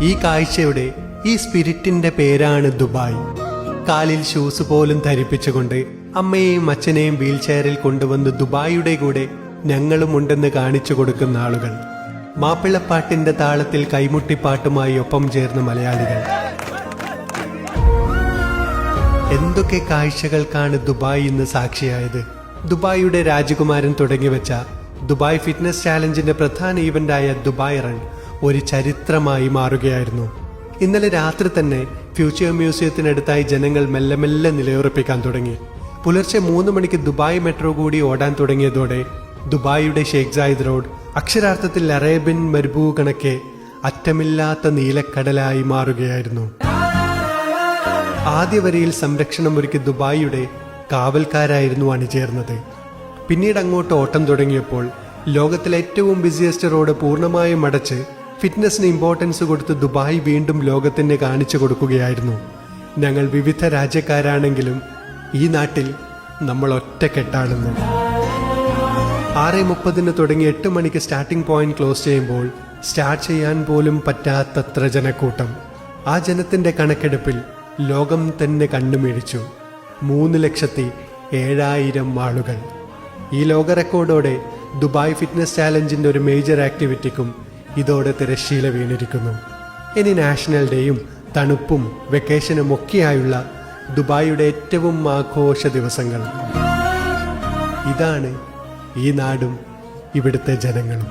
ഈ കാഴ്ചയുടെ, ഈ സ്പിരിറ്റിന്റെ പേരാണ് ദുബായ്. കാലിൽ ഷൂസ് പോലും ധരിപ്പിച്ചുകൊണ്ട് അമ്മയെയും അച്ഛനെയും വീൽ ചെയറിൽ കൊണ്ടുവന്ന് ദുബായിയുടെ കൂടെ ഞങ്ങളും ഉണ്ടെന്ന് കാണിച്ചു കൊടുക്കുന്ന ആളുകൾ. മാപ്പിളപ്പാട്ടിന്റെ താളത്തിൽ കൈമുട്ടിപ്പാട്ടുമായി ഒപ്പം ചേർന്ന മലയാളികൾ. എന്തൊക്കെ കാഴ്ചകൾക്കാണ് ദുബായ് ഇന്ന് സാക്ഷിയായത്. ദുബായിയുടെ രാജകുമാരൻ തുടങ്ങിവെച്ച ദുബായ് ഫിറ്റ്നസ് ചാലഞ്ചിന്റെ പ്രധാന ഈവന്റായ ദുബായ് റൺ ഒരു ചരിത്രമായി മാറുകയായിരുന്നു. ഇന്നലെ രാത്രി തന്നെ ഫ്യൂച്ചർ മ്യൂസിയത്തിനടുത്തായി ജനങ്ങൾ മെല്ലെ മെല്ലെ നിലയുറപ്പിക്കാൻ തുടങ്ങി. പുലർച്ചെ 3 മണിക്ക് ദുബായ് മെട്രോ കൂടി ഓടാൻ തുടങ്ങിയതോടെ ദുബായിയുടെ ഷെയ്ഖ് സായിദ് റോഡ് അക്ഷരാർത്ഥത്തിൽ അറേബ്യൻ മരുഭൂ കണക്കെ അറ്റമില്ലാത്ത നീലക്കടലായി മാറുകയായിരുന്നു. ആദ്യ വരിയിൽ സംരക്ഷണം ഒരുക്കി ദുബായിയുടെ കാവൽക്കാരായിരുന്നു അണിചേർന്നത്. പിന്നീട് അങ്ങോട്ട് ഓട്ടം തുടങ്ങിയപ്പോൾ ലോകത്തിലെ ഏറ്റവും ബിസിയസ്റ്റ് റോഡ് പൂർണ്ണമായും അടച്ച് ഫിറ്റ്നസിന് ഇമ്പോർട്ടൻസ് കൊടുത്ത് ദുബായ് വീണ്ടും ലോകത്തിന് കാണിച്ചു കൊടുക്കുകയായിരുന്നു. ഞങ്ങൾ വിവിധ രാജ്യക്കാരാണെങ്കിലും ഈ നാട്ടിൽ നമ്മൾ ഒറ്റക്കെട്ടാണെന്ന്. 6:30 തുടങ്ങി 8 മണിക്ക് സ്റ്റാർട്ടിംഗ് പോയിന്റ് ക്ലോസ് ചെയ്യുമ്പോൾ സ്റ്റാർട്ട് ചെയ്യാൻ പോലും പറ്റാത്തത്ര ജനക്കൂട്ടം. ആ ജനത്തിന്റെ കണക്കെടുപ്പിൽ ലോകം തന്നെ കണ്ണുമിഴിച്ചു. 3,07,000 ആളുകൾ. ഈ ലോക റെക്കോർഡോടെ ദുബായ് ഫിറ്റ്നസ് ചാലഞ്ചിന്റെ ഒരു മേജർ ആക്ടിവിറ്റിക്കും ഇതോടെ തിരശ്ശീല വീണിരിക്കുന്നു. ഇനി നാഷണൽ ഡേയും തണുപ്പും വെക്കേഷനും ഒക്കെയായുള്ള ദുബായിയുടെ ഏറ്റവും ആഘോഷ ദിവസങ്ങൾ. ഇതാണ് ഈ നാടും ഇവിടുത്തെ ജനങ്ങളും.